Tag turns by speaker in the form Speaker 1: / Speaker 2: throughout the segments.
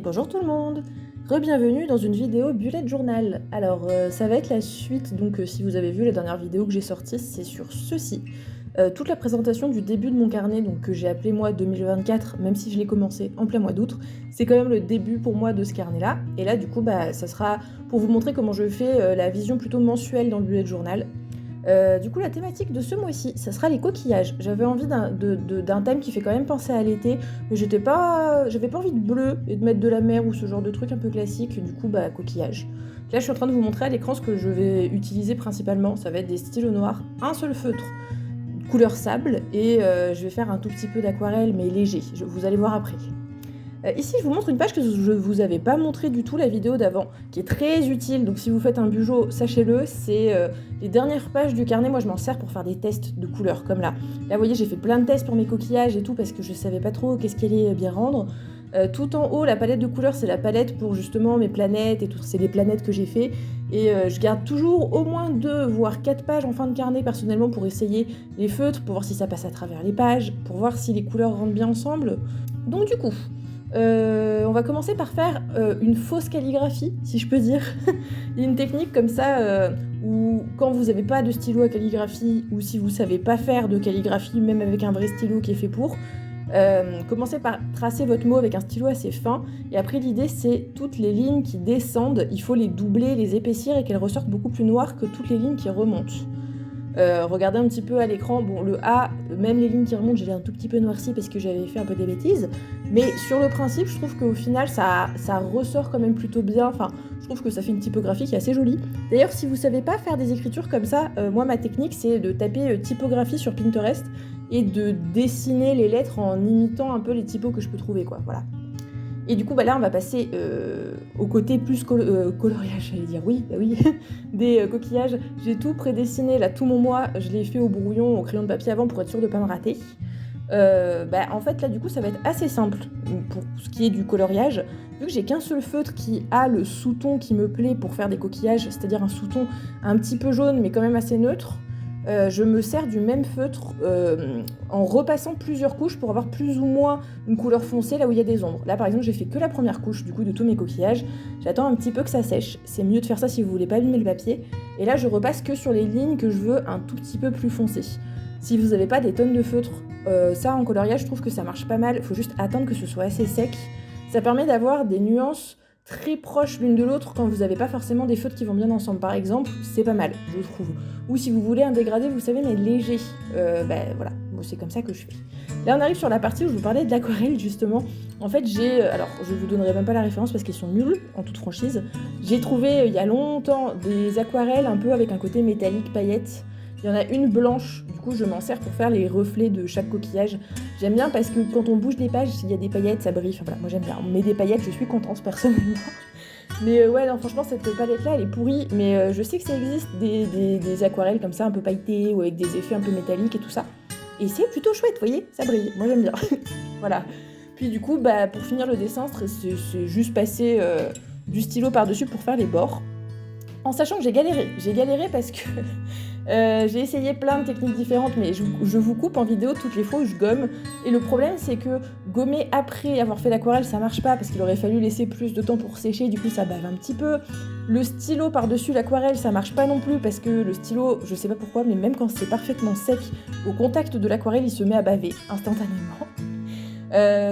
Speaker 1: bonjour tout le monde. Re-bienvenue dans une vidéo bullet journal. Alors ça va être la suite, donc si vous avez vu la dernière vidéo que j'ai sortie, c'est sur ceci. Toute la présentation du début de mon carnet, donc que j'ai appelé moi 2024, même si je l'ai commencé en plein mois d'août, c'est quand même le début pour moi de ce carnet-là. Et là du coup ça sera pour vous montrer comment je fais la vision plutôt mensuelle dans le bullet journal. Du coup, la thématique de ce mois-ci, ça sera les coquillages. J'avais envie d'un thème qui fait quand même penser à l'été, mais j'avais pas envie de bleu et de mettre de la mer ou ce genre de truc un peu classique. Du coup, coquillages. Là, je suis en train de vous montrer à l'écran ce que je vais utiliser principalement. Ça va être des stylos noirs, un seul feutre, couleur sable, et je vais faire un tout petit peu d'aquarelle, mais léger. Vous allez voir après. Ici, je vous montre une page que je ne vous avais pas montré du tout la vidéo d'avant, qui est très utile. Donc si vous faites un bugeot, sachez-le, c'est les dernières pages du carnet. Moi, je m'en sers pour faire des tests de couleurs, comme là. Là, vous voyez, j'ai fait plein de tests pour mes coquillages et tout, parce que je savais pas trop qu'est-ce qui allait bien rendre. Tout en haut, la palette de couleurs, c'est la palette pour justement mes planètes et tout. C'est les planètes que j'ai fait. Et je garde toujours au moins 2, voire 4 pages en fin de carnet, personnellement, pour essayer les feutres, pour voir si ça passe à travers les pages, pour voir si les couleurs rentrent bien ensemble. Donc du coup... on va commencer par faire une fausse calligraphie, si je peux dire. Il y a une technique comme ça où quand vous n'avez pas de stylo à calligraphie ou si vous savez pas faire de calligraphie, même avec un vrai stylo qui est fait pour, commencez par tracer votre mot avec un stylo assez fin. Et après, l'idée, c'est toutes les lignes qui descendent, il faut les doubler, les épaissir et qu'elles ressortent beaucoup plus noires que toutes les lignes qui remontent. Regardez un petit peu à l'écran, bon le A, même les lignes qui remontent, je l'ai un tout petit peu noirci parce que j'avais fait un peu des bêtises, mais sur le principe, je trouve qu'au final, ça ressort quand même plutôt bien, enfin, je trouve que ça fait une typographie qui est assez jolie. D'ailleurs, si vous savez pas faire des écritures comme ça, moi ma technique c'est de taper typographie sur Pinterest et de dessiner les lettres en imitant un peu les typos que je peux trouver, quoi, voilà. Et du coup, là, on va passer au côté plus coloriage, j'allais dire, oui, des coquillages. J'ai tout prédessiné, là, tout mon mois, je l'ai fait au brouillon, au crayon de papier avant pour être sûre de ne pas me rater. En fait, là, du coup, ça va être assez simple pour ce qui est du coloriage. Vu que j'ai qu'un seul feutre qui a le sous-ton qui me plaît pour faire des coquillages, c'est-à-dire un sous-ton un petit peu jaune, mais quand même assez neutre, je me sers du même feutre en repassant plusieurs couches pour avoir plus ou moins une couleur foncée là où il y a des ombres. Là par exemple j'ai fait que la première couche du coup de tous mes coquillages, j'attends un petit peu que ça sèche, c'est mieux de faire ça si vous voulez pas abîmer le papier, et là je repasse que sur les lignes que je veux un tout petit peu plus foncées. Si vous n'avez pas des tonnes de feutres, ça en coloriage je trouve que ça marche pas mal, il faut juste attendre que ce soit assez sec, ça permet d'avoir des nuances très proches l'une de l'autre quand vous n'avez pas forcément des feutres qui vont bien ensemble. Par exemple, c'est pas mal, je trouve. Ou si vous voulez un dégradé, vous savez, mais léger. Voilà, bon, c'est comme ça que je fais. Là, on arrive sur la partie où je vous parlais de l'aquarelle, justement. En fait, alors, je vous donnerai même pas la référence parce qu'ils sont nuls, en toute franchise. J'ai trouvé, il y a longtemps, des aquarelles un peu avec un côté métallique, paillettes. Il y en a une blanche, du coup je m'en sers pour faire les reflets de chaque coquillage. J'aime bien parce que quand on bouge des pages, il y a des paillettes, ça brille, enfin voilà, moi j'aime bien. On met des paillettes, je suis contente personnellement. Mais ouais, non, franchement, cette palette-là, elle est pourrie, mais je sais que ça existe des aquarelles comme ça, un peu pailletées, ou avec des effets un peu métalliques et tout ça. Et c'est plutôt chouette, vous voyez, ça brille, moi j'aime bien. Voilà. Puis du coup, pour finir le dessin, c'est juste passer du stylo par-dessus pour faire les bords. En sachant que j'ai galéré parce que j'ai essayé plein de techniques différentes, mais je vous coupe en vidéo toutes les fois où je gomme. Et le problème, c'est que gommer après avoir fait l'aquarelle, ça marche pas parce qu'il aurait fallu laisser plus de temps pour sécher, du coup ça bave un petit peu. Le stylo par-dessus l'aquarelle, ça marche pas non plus parce que le stylo, je sais pas pourquoi, mais même quand c'est parfaitement sec, au contact de l'aquarelle, il se met à baver instantanément.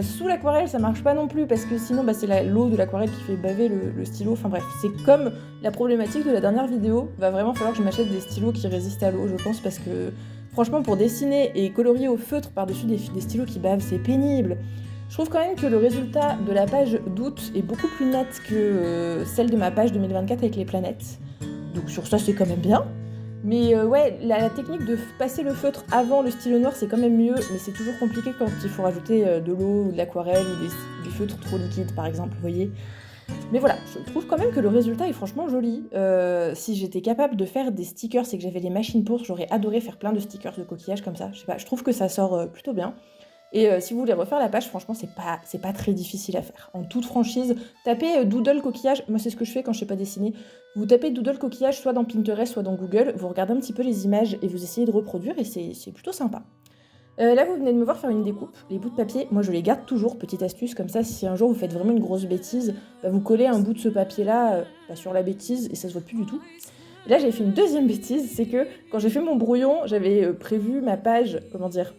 Speaker 1: Sous l'aquarelle, ça marche pas non plus parce que sinon c'est l'eau de l'aquarelle qui fait baver le stylo. Enfin bref, c'est comme la problématique de la dernière vidéo. Va vraiment falloir que je m'achète des stylos qui résistent à l'eau, je pense, parce que franchement, pour dessiner et colorier au feutre par-dessus des stylos qui bavent, c'est pénible. Je trouve quand même que le résultat de la page d'août est beaucoup plus net que celle de ma page 2024 avec les planètes. Donc sur ça, c'est quand même bien. Mais ouais, la technique de passer le feutre avant le stylo noir, c'est quand même mieux, mais c'est toujours compliqué quand il faut rajouter de l'eau ou de l'aquarelle ou des feutres trop liquides, par exemple, vous voyez. Mais voilà, je trouve quand même que le résultat est franchement joli. Si j'étais capable de faire des stickers et que j'avais les machines pour, j'aurais adoré faire plein de stickers de coquillages comme ça. Je sais pas, je trouve que ça sort plutôt bien. Et si vous voulez refaire la page, franchement, c'est pas très difficile à faire. En toute franchise, tapez doodle coquillage. Moi, c'est ce que je fais quand je sais pas dessiner. Vous tapez doodle coquillage soit dans Pinterest, soit dans Google. Vous regardez un petit peu les images et vous essayez de reproduire et c'est plutôt sympa. Là, vous venez de me voir faire une découpe. Les bouts de papier, moi, je les garde toujours, petite astuce, comme ça, si un jour vous faites vraiment une grosse bêtise, bah, vous collez un bout de ce papier-là bah, sur la bêtise et ça se voit plus du tout. Et là, j'ai fait une deuxième bêtise, c'est que quand j'ai fait mon brouillon, j'avais prévu ma page, comment dire,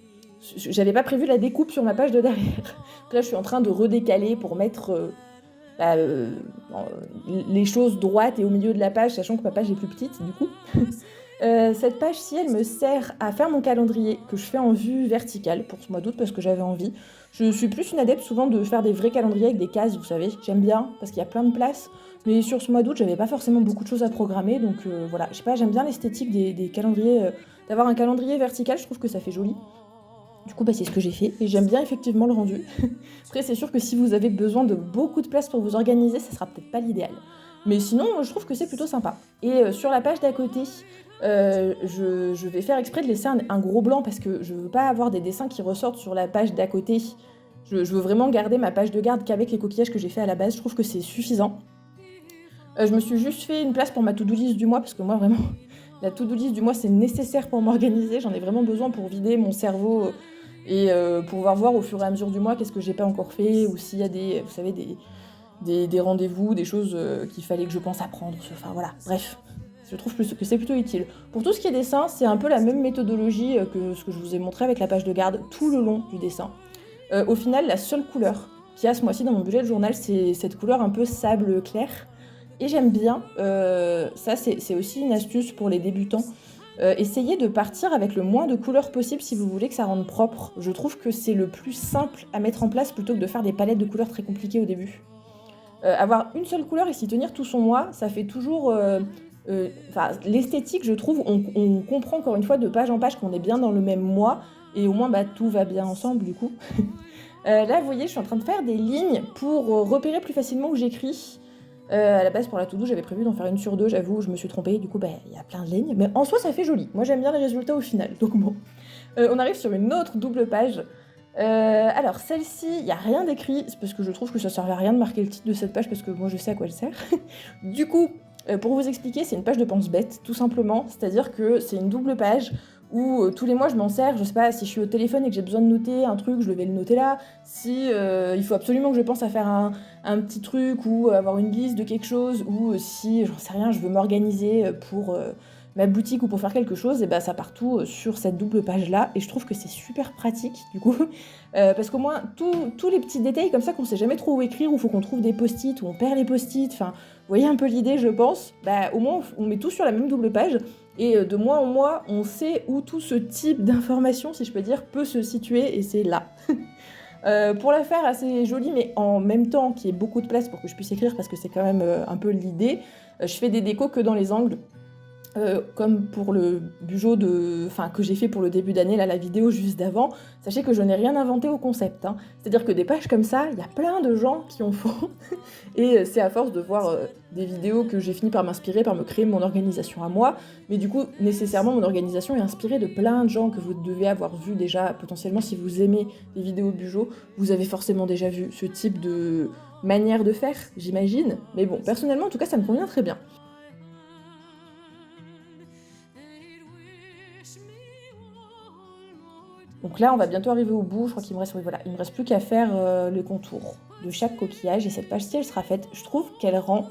Speaker 1: j'avais pas prévu la découpe sur ma page de derrière. Donc là, je suis en train de redécaler pour mettre bah, les choses droites et au milieu de la page, sachant que ma page est plus petite, du coup. Cette page-ci, elle me sert à faire mon calendrier que je fais en vue verticale pour ce mois d'août parce que j'avais envie. Je suis plus une adepte souvent de faire des vrais calendriers avec des cases, vous savez. J'aime bien parce qu'il y a plein de place. Mais sur ce mois d'août, j'avais pas forcément beaucoup de choses à programmer. Donc voilà, je sais pas, j'aime bien l'esthétique des calendriers. D'avoir un calendrier vertical, je trouve que ça fait joli. Du coup, bah, c'est ce que j'ai fait et j'aime bien effectivement le rendu. Après, c'est sûr que si vous avez besoin de beaucoup de place pour vous organiser, ça sera peut-être pas l'idéal. Mais sinon, je trouve que c'est plutôt sympa. Et sur la page d'à côté, je vais faire exprès de laisser un gros blanc parce que je veux pas avoir des dessins qui ressortent sur la page d'à côté. Je veux vraiment garder ma page de garde qu'avec les coquillages que j'ai fait à la base. Je trouve que c'est suffisant. Je me suis juste fait une place pour ma to-do list du mois parce que moi, vraiment, la to-do list du mois, c'est nécessaire pour m'organiser. J'en ai vraiment besoin pour vider mon cerveau et pouvoir voir au fur et à mesure du mois qu'est-ce que j'ai pas encore fait ou s'il y a des, vous savez, des rendez-vous, des choses qu'il fallait que je pense à prendre. Enfin voilà, bref, je trouve que c'est plutôt utile. Pour tout ce qui est dessin, c'est un peu la même méthodologie que ce que je vous ai montré avec la page de garde tout le long du dessin. Au final, la seule couleur qu'il y a ce mois-ci dans mon bullet journal, c'est cette couleur un peu sable clair. Et j'aime bien, ça c'est aussi une astuce pour les débutants, essayez de partir avec le moins de couleurs possible si vous voulez que ça rende propre. Je trouve que c'est le plus simple à mettre en place plutôt que de faire des palettes de couleurs très compliquées au début. Avoir une seule couleur et s'y tenir tout son mois, ça fait toujours... l'esthétique, je trouve, on comprend encore une fois de page en page qu'on est bien dans le même mois et au moins bah, tout va bien ensemble du coup. Là, vous voyez, je suis en train de faire des lignes pour repérer plus facilement où j'écris. À la base, pour la to-do, j'avais prévu d'en faire une sur deux, j'avoue, je me suis trompée, du coup, bah, y a plein de lignes. Mais en soi, ça fait joli. Moi, j'aime bien les résultats au final, donc bon. On arrive sur une autre double page. Alors, celle-ci, il n'y a rien d'écrit, c'est parce que je trouve que ça ne servait à rien de marquer le titre de cette page, parce que moi, je sais à quoi elle sert. Du coup, pour vous expliquer, c'est une page de pense-bête, tout simplement. C'est-à-dire que c'est une double page où tous les mois je m'en sers, je sais pas, si je suis au téléphone et que j'ai besoin de noter un truc, je vais le noter là. Si il faut absolument que je pense à faire un petit truc ou avoir une liste de quelque chose, ou si, j'en sais rien, je veux m'organiser pour ma boutique ou pour faire quelque chose, et bah ça part tout sur cette double page là, et je trouve que c'est super pratique du coup, parce qu'au moins tous les petits détails comme ça qu'on sait jamais trop où écrire, où il faut qu'on trouve des post-it, où on perd les post-it, enfin, vous voyez un peu l'idée je pense, bah au moins on met tout sur la même double page, et de mois en mois, on sait où tout ce type d'information, si je peux dire, peut se situer, et c'est là. Pour la faire assez jolie, mais en même temps qu'il y ait beaucoup de place pour que je puisse écrire, parce que c'est quand même un peu l'idée, je fais des décos que dans les angles. Comme pour le bugeot que j'ai fait pour le début d'année, là, la vidéo juste d'avant, sachez que je n'ai rien inventé au concept. Hein. C'est-à-dire que des pages comme ça, il y a plein de gens qui en font. Et c'est à force de voir des vidéos que j'ai fini par m'inspirer, par me créer mon organisation à moi. Mais du coup, nécessairement, mon organisation est inspirée de plein de gens que vous devez avoir vu déjà. Potentiellement, si vous aimez les vidéos bugeot, vous avez forcément déjà vu ce type de manière de faire, j'imagine. Mais bon, personnellement, en tout cas, ça me convient très bien. Donc là, on va bientôt arriver au bout. Je crois qu'il me reste, oui, voilà, il me reste plus qu'à faire le contour de chaque coquillage. Et cette page-ci, elle sera faite. Je trouve qu'elle rend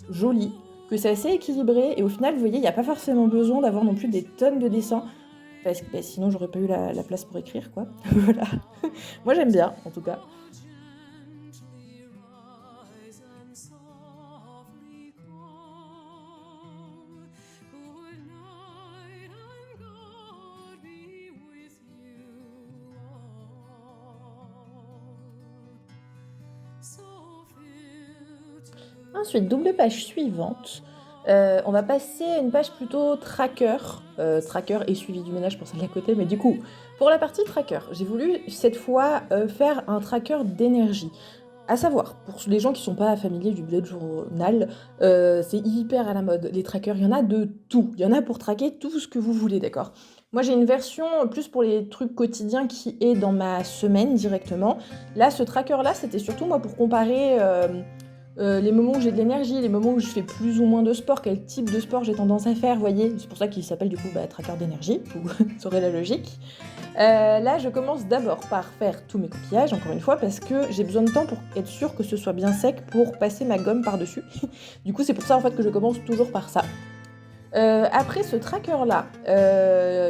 Speaker 1: jolie, que c'est assez équilibré. Et au final, vous voyez, il n'y a pas forcément besoin d'avoir non plus des tonnes de dessins. Parce que bah, sinon, j'aurais pas eu la place pour écrire, quoi. Voilà. Moi, j'aime bien, en tout cas. Ensuite, double page suivante. On va passer à une page plutôt tracker. Tracker et suivi du ménage pour celle d'à côté. Mais du coup, pour la partie tracker, j'ai voulu cette fois faire un tracker d'énergie. À savoir, pour les gens qui ne sont pas familiers du bullet journal, c'est hyper à la mode. Les trackers, il y en a de tout. Il y en a pour traquer tout ce que vous voulez, d'accord? Moi, j'ai une version plus pour les trucs quotidiens qui est dans ma semaine directement. Là, ce tracker-là, c'était surtout moi pour comparer les moments où j'ai de l'énergie, les moments où je fais plus ou moins de sport, quel type de sport j'ai tendance à faire, vous voyez? C'est pour ça qu'il s'appelle du coup tracker d'énergie, vous saurez la logique. Là, je commence d'abord par faire tous mes coquillages, encore une fois, parce que j'ai besoin de temps pour être sûre que ce soit bien sec pour passer ma gomme par-dessus. Du coup, c'est pour ça en fait que je commence toujours par ça. Après ce tracker-là,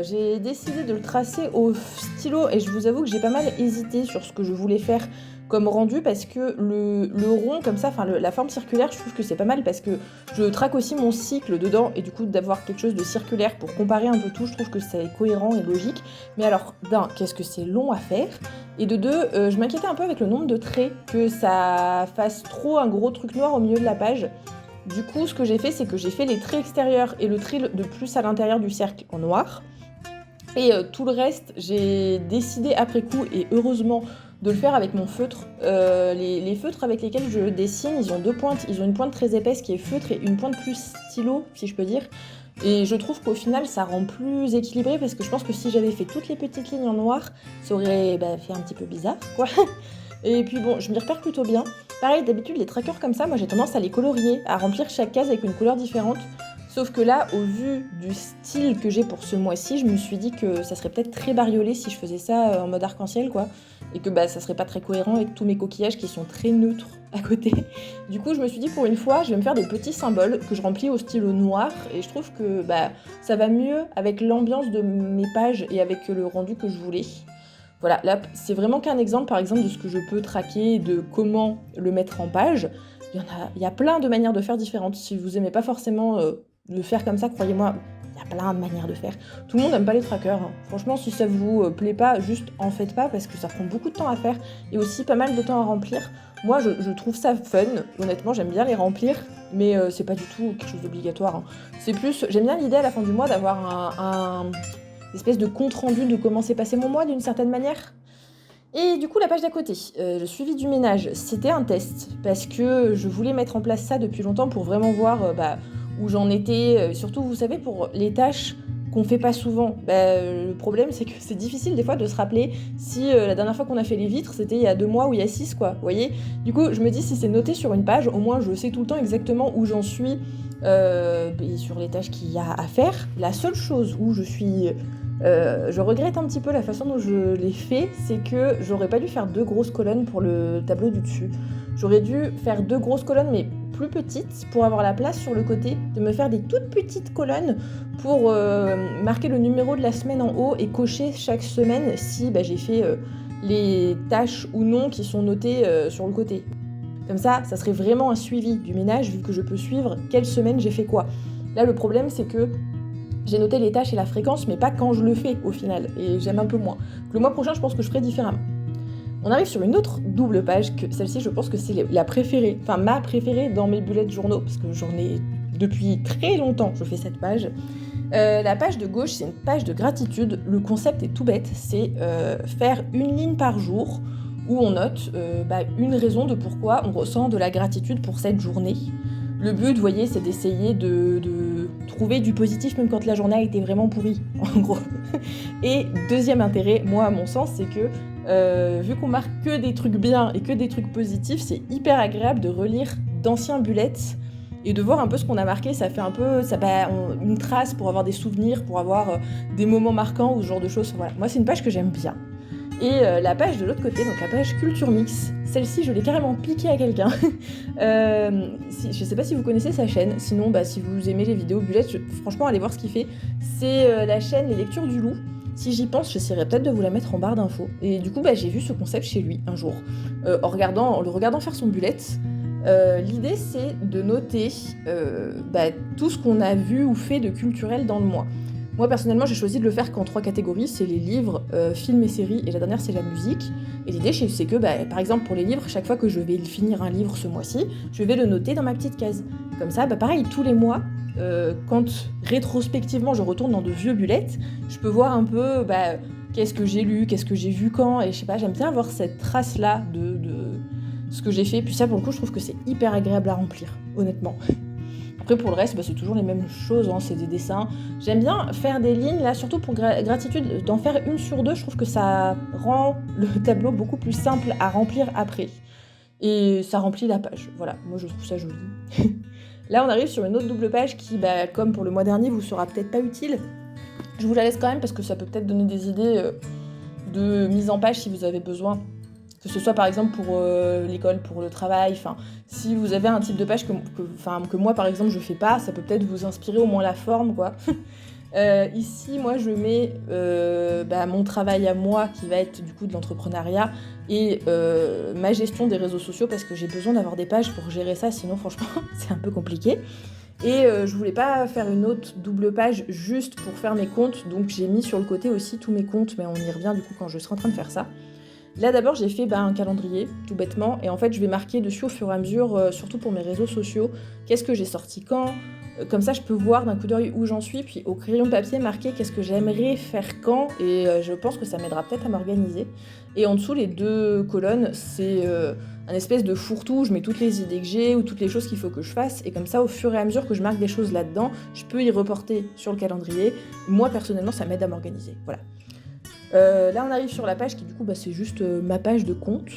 Speaker 1: j'ai décidé de le tracer au stylo et je vous avoue que j'ai pas mal hésité sur ce que je voulais faire comme rendu parce que le rond comme ça, enfin la forme circulaire, je trouve que c'est pas mal parce que je traque aussi mon cycle dedans et du coup d'avoir quelque chose de circulaire pour comparer un peu tout, je trouve que c'est cohérent et logique. Mais alors d'un, qu'est-ce que c'est long à faire et de deux, je m'inquiétais un peu avec le nombre de traits, que ça fasse trop un gros truc noir au milieu de la page. Du coup, ce que j'ai fait, c'est que j'ai fait les traits extérieurs et le trait de plus à l'intérieur du cercle en noir. Et tout le reste, j'ai décidé après coup, et heureusement, de le faire avec mon feutre. Les feutres avec lesquels je dessine, ils ont deux pointes. Ils ont une pointe très épaisse qui est feutre et une pointe plus stylo, si je peux dire. Et je trouve qu'au final, ça rend plus équilibré parce que je pense que si j'avais fait toutes les petites lignes en noir, ça aurait fait un petit peu bizarre, quoi. Et puis bon, je m'y repère plutôt bien. Pareil, d'habitude, les trackers comme ça, moi j'ai tendance à les colorier, à remplir chaque case avec une couleur différente. Sauf que là, au vu du style que j'ai pour ce mois-ci, je me suis dit que ça serait peut-être très bariolé si je faisais ça en mode arc-en-ciel, quoi. Et que ça serait pas très cohérent avec tous mes coquillages qui sont très neutres à côté. Du coup, je me suis dit pour une fois, je vais me faire des petits symboles que je remplis au stylo noir. Et je trouve que ça va mieux avec l'ambiance de mes pages et avec le rendu que je voulais. Voilà, là, c'est vraiment qu'un exemple, par exemple, de ce que je peux traquer, de comment le mettre en page. Il y a plein de manières de faire différentes. Si vous aimez pas forcément le faire comme ça, croyez-moi, il y a plein de manières de faire. Tout le monde n'aime pas les trackers, hein. Franchement, si ça vous plaît pas, juste en faites pas parce que ça prend beaucoup de temps à faire et aussi pas mal de temps à remplir. Moi, je trouve ça fun. Honnêtement, j'aime bien les remplir, mais c'est pas du tout quelque chose d'obligatoire, hein. C'est plus, j'aime bien l'idée à la fin du mois d'avoir un espèce de compte-rendu de comment s'est passé mon mois d'une certaine manière. Et du coup, la page d'à côté, le suivi du ménage, c'était un test parce que je voulais mettre en place ça depuis longtemps pour vraiment voir où j'en étais. Surtout, vous savez, pour les tâches qu'on fait pas souvent. Le problème, c'est que c'est difficile des fois de se rappeler si la dernière fois qu'on a fait les vitres, c'était il y a 2 mois ou il y a 6, quoi. Vous voyez ? Du coup, je me dis, si c'est noté sur une page, au moins je sais tout le temps exactement où j'en suis et sur les tâches qu'il y a à faire. La seule chose où je regrette un petit peu la façon dont je l'ai fait, c'est que j'aurais pas dû faire 2 grosses colonnes pour le tableau du dessus. J'aurais dû faire 2 grosses colonnes, mais plus petites, pour avoir la place sur le côté, de me faire des toutes petites colonnes pour marquer le numéro de la semaine en haut et cocher chaque semaine si j'ai fait les tâches ou non qui sont notées sur le côté. Comme ça serait vraiment un suivi du ménage, vu que je peux suivre quelle semaine j'ai fait quoi. Là, le problème, c'est que j'ai noté les tâches et la fréquence, mais pas quand je le fais au final, et j'aime un peu moins. Le mois prochain, je pense que je ferai différemment. On arrive sur une autre double page, que celle-ci, je pense que c'est la préférée, enfin ma préférée dans mes bullet journaux, parce que j'en ai depuis très longtemps, je fais cette page. La page de gauche, c'est une page de gratitude. Le concept est tout bête, c'est faire une ligne par jour où on note une raison de pourquoi on ressent de la gratitude pour cette journée. Le but, vous voyez, c'est d'essayer de trouver du positif même quand la journée a été vraiment pourrie, en gros. Et deuxième intérêt, moi, à mon sens, c'est que vu qu'on marque que des trucs bien et que des trucs positifs, c'est hyper agréable de relire d'anciens bullets et de voir un peu ce qu'on a marqué. Ça fait un peu une trace pour avoir des souvenirs, pour avoir des moments marquants ou ce genre de choses. Voilà. Moi, c'est une page que j'aime bien. Et la page de l'autre côté, donc la page Culture Mix, celle-ci, je l'ai carrément piquée à quelqu'un. Je sais pas si vous connaissez sa chaîne, sinon, si vous aimez les vidéos Bullet, franchement, allez voir ce qu'il fait. C'est la chaîne Les Lectures du Loup. Si j'y pense, j'essaierai peut-être de vous la mettre en barre d'infos. Et du coup, j'ai vu ce concept chez lui un jour, en le regardant faire son bullet. L'idée, c'est de noter tout ce qu'on a vu ou fait de culturel dans le mois. Moi, personnellement, j'ai choisi de le faire qu'en 3 catégories. C'est les livres, films et séries, et la dernière, c'est la musique. Et l'idée, c'est que, par exemple, pour les livres, chaque fois que je vais finir un livre ce mois-ci, je vais le noter dans ma petite case. Comme ça, pareil, tous les mois, quand rétrospectivement, je retourne dans de vieux bullets, je peux voir un peu qu'est-ce que j'ai lu, qu'est-ce que j'ai vu quand, et je sais pas, j'aime bien avoir cette trace-là de ce que j'ai fait. Puis ça, pour le coup, je trouve que c'est hyper agréable à remplir, honnêtement. Après, pour le reste, c'est toujours les mêmes choses, hein, c'est des dessins. J'aime bien faire des lignes, là, surtout pour gratitude, d'en faire 1 sur 2, je trouve que ça rend le tableau beaucoup plus simple à remplir après. et ça remplit la page. Voilà, moi je trouve ça joli. Là, on arrive sur une autre double page qui, comme pour le mois dernier, vous sera peut-être pas utile. Je vous la laisse quand même parce que ça peut peut-être donner des idées de mise en page si vous avez besoin. Que ce soit par exemple pour l'école, pour le travail, enfin, si vous avez un type de page que moi par exemple je fais pas, ça peut peut-être vous inspirer au moins la forme, quoi. Ici, moi, je mets mon travail à moi, qui va être du coup de l'entrepreneuriat, et ma gestion des réseaux sociaux, parce que j'ai besoin d'avoir des pages pour gérer ça, sinon franchement, c'est un peu compliqué. Et je voulais pas faire une autre double page juste pour faire mes comptes, donc j'ai mis sur le côté aussi tous mes comptes, mais on y revient du coup quand je serai en train de faire ça. Là d'abord j'ai fait un calendrier, tout bêtement, et en fait je vais marquer dessus au fur et à mesure, surtout pour mes réseaux sociaux, qu'est-ce que j'ai sorti quand, comme ça je peux voir d'un coup d'œil où j'en suis, puis au crayon papier marquer qu'est-ce que j'aimerais faire quand, et je pense que ça m'aidera peut-être à m'organiser. Et en dessous les 2 colonnes, c'est un espèce de fourre-tout où je mets toutes les idées que j'ai ou toutes les choses qu'il faut que je fasse, et comme ça au fur et à mesure que je marque des choses là-dedans, je peux y reporter sur le calendrier. Moi personnellement ça m'aide à m'organiser, voilà. Là on arrive sur la page qui du coup c'est juste ma page de compte.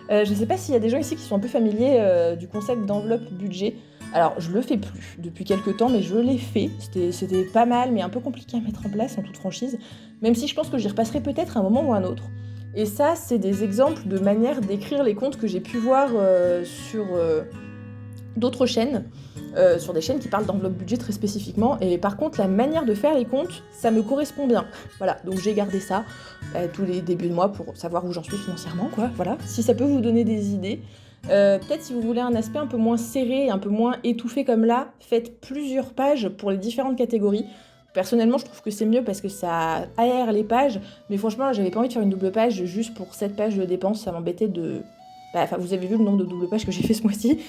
Speaker 1: Je sais pas s'il y a des gens ici qui sont un peu familiers du concept d'enveloppe budget. Alors je le fais plus depuis quelques temps, mais je l'ai fait, c'était pas mal mais un peu compliqué à mettre en place en toute franchise, même si je pense que j'y repasserai peut-être à un moment ou à un autre. Et ça c'est des exemples de manière d'écrire les comptes que j'ai pu voir sur d'autres chaînes, sur des chaînes qui parlent d'enveloppe budget très spécifiquement, et par contre la manière de faire les comptes, ça me correspond bien. Voilà, donc j'ai gardé ça tous les débuts de mois pour savoir où j'en suis financièrement, quoi, voilà. Si ça peut vous donner des idées, peut-être si vous voulez un aspect un peu moins serré, un peu moins étouffé comme là, faites plusieurs pages pour les différentes catégories. Personnellement, je trouve que c'est mieux parce que ça aère les pages, mais franchement, là, j'avais pas envie de faire une double page juste pour cette page de dépenses, ça m'embêtait de... vous avez vu le nombre de double pages que j'ai fait ce mois-ci.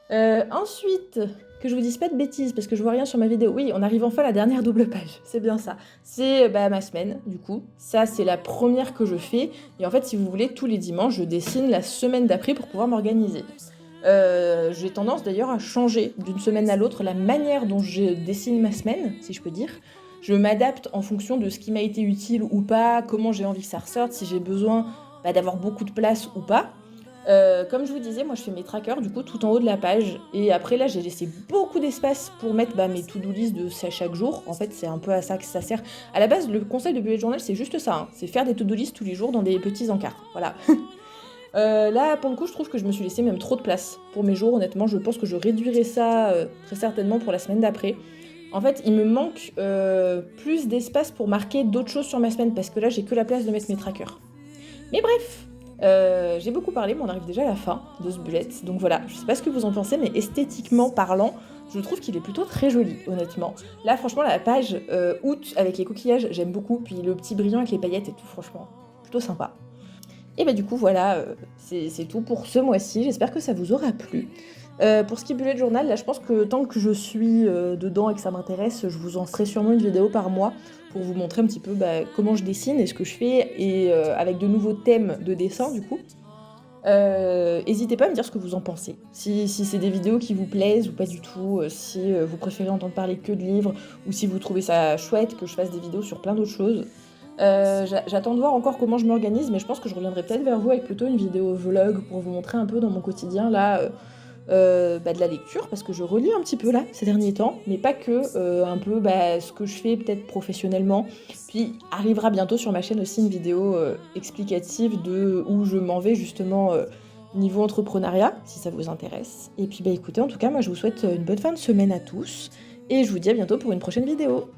Speaker 1: Ensuite, que je vous dise pas de bêtises, parce que je vois rien sur ma vidéo. Oui, on arrive enfin à la dernière double page, c'est bien ça. C'est ma semaine, du coup. Ça, c'est la première que je fais. Et en fait, si vous voulez, tous les dimanches, je dessine la semaine d'après pour pouvoir m'organiser. J'ai tendance d'ailleurs à changer d'une semaine à l'autre la manière dont je dessine ma semaine, si je peux dire. Je m'adapte en fonction de ce qui m'a été utile ou pas, comment j'ai envie que ça ressorte, si j'ai besoin d'avoir beaucoup de place ou pas. Comme je vous disais, moi je fais mes trackers du coup tout en haut de la page, et après là j'ai laissé beaucoup d'espace pour mettre mes to-do list de chaque jour. En fait c'est un peu à ça que ça sert. À la base le concept de bullet journal c'est juste ça, hein. C'est faire des to-do list tous les jours dans des petits encarts, voilà. Là pour le coup je trouve que je me suis laissé même trop de place pour mes jours, honnêtement je pense que je réduirai ça très certainement pour la semaine d'après. En fait il me manque plus d'espace pour marquer d'autres choses sur ma semaine, parce que là j'ai que la place de mettre mes trackers. Mais bref, j'ai beaucoup parlé, mais on arrive déjà à la fin de ce bullet. Donc voilà, je sais pas ce que vous en pensez, mais esthétiquement parlant, je trouve qu'il est plutôt très joli, honnêtement. Là, franchement, la page août avec les coquillages, j'aime beaucoup. Puis le petit brillant avec les paillettes et tout, franchement, plutôt sympa. Et du coup, voilà, c'est tout pour ce mois-ci. J'espère que ça vous aura plu. Pour ce qui est bullet journal, là, je pense que tant que je suis dedans et que ça m'intéresse, je vous en ferai sûrement une vidéo par mois pour vous montrer un petit peu comment je dessine et ce que je fais, et avec de nouveaux thèmes de dessin, du coup. N'hésitez pas à me dire ce que vous en pensez. Si c'est des vidéos qui vous plaisent ou pas du tout, si vous préférez entendre parler que de livres, ou si vous trouvez ça chouette que je fasse des vidéos sur plein d'autres choses. J'attends de voir encore comment je m'organise, mais je pense que je reviendrai peut-être vers vous avec plutôt une vidéo vlog pour vous montrer un peu dans mon quotidien là de la lecture, parce que je relis un petit peu là ces derniers temps, mais pas que, un peu ce que je fais peut-être professionnellement. Puis arrivera bientôt sur ma chaîne aussi une vidéo explicative de où je m'en vais justement niveau entrepreneuriat, si ça vous intéresse. Et puis écoutez, en tout cas moi je vous souhaite une bonne fin de semaine à tous, et je vous dis à bientôt pour une prochaine vidéo.